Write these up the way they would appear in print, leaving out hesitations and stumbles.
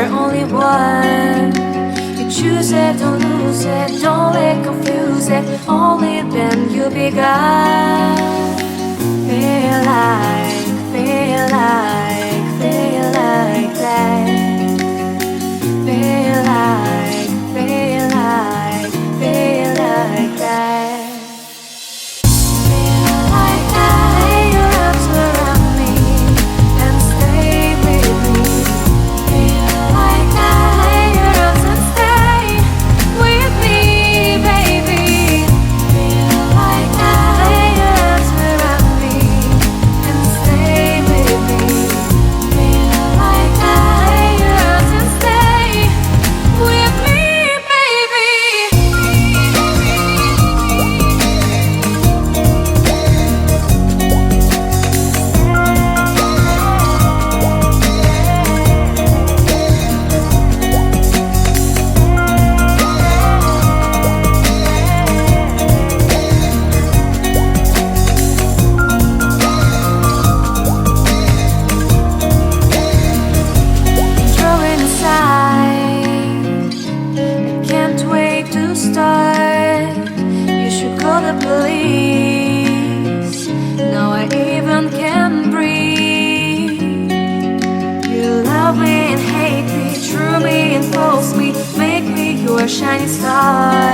are only one. You choose it, don't lose it, don't let confuse it. Only then you begun. Feel like, feel like, feel like that. Feel like, feel like, feel like that. Police. Now I even can breathe. You love me and hate me, true me and false me, make me your shining star.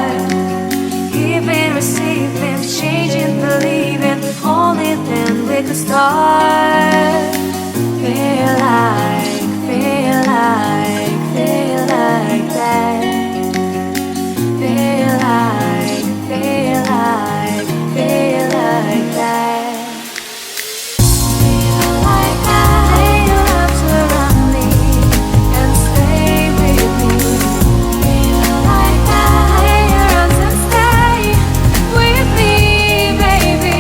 Giving, receiving, changing, believing, only then we could start. Feel like, feel like, feel like that. Feel like, feel like, feel like that. Feel like lay your arms around me and stay with me. Feel like lay your arms and stay with me, baby.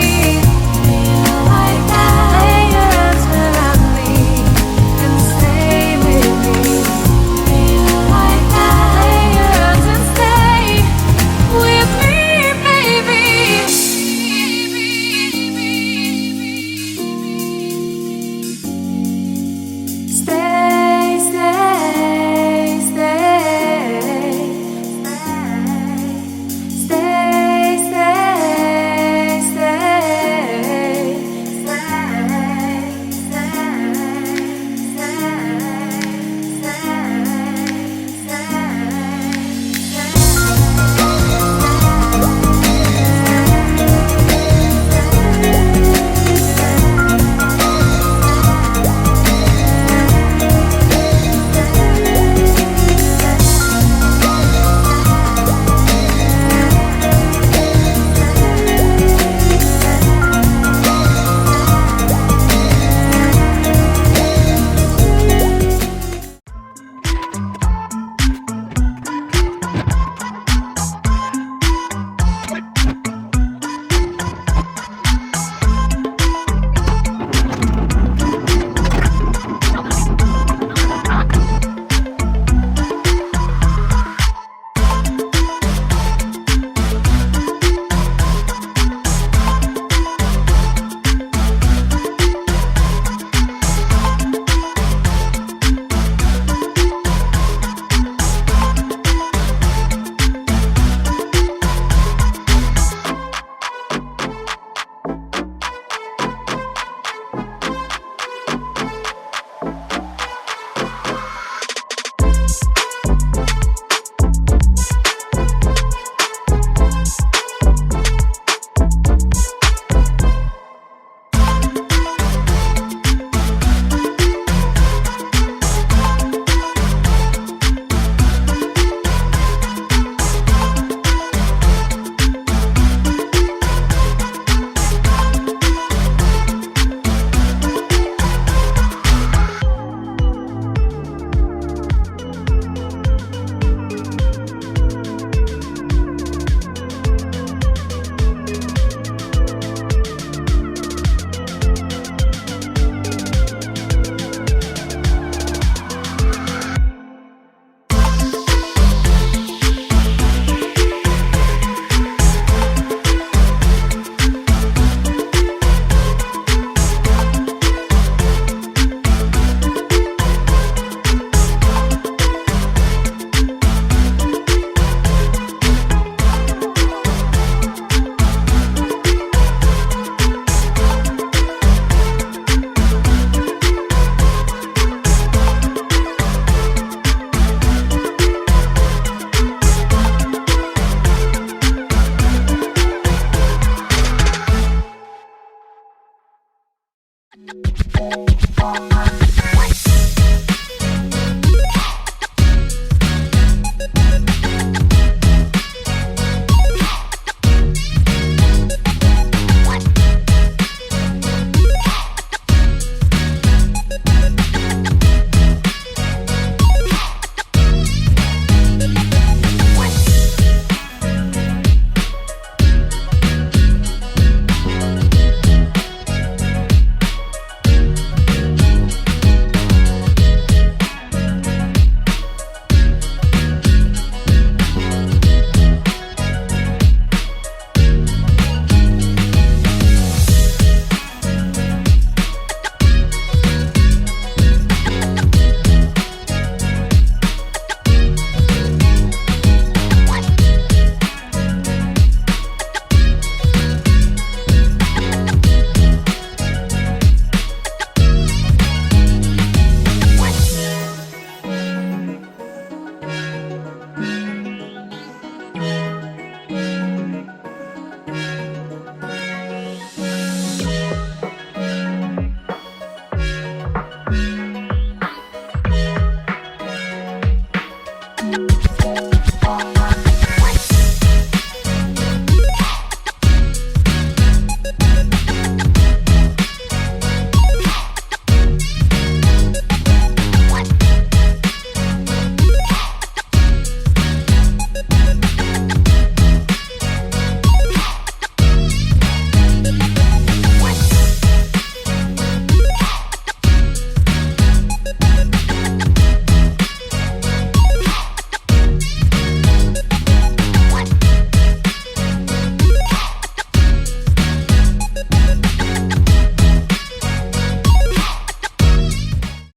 Feel like lay your arms around me and stay with me.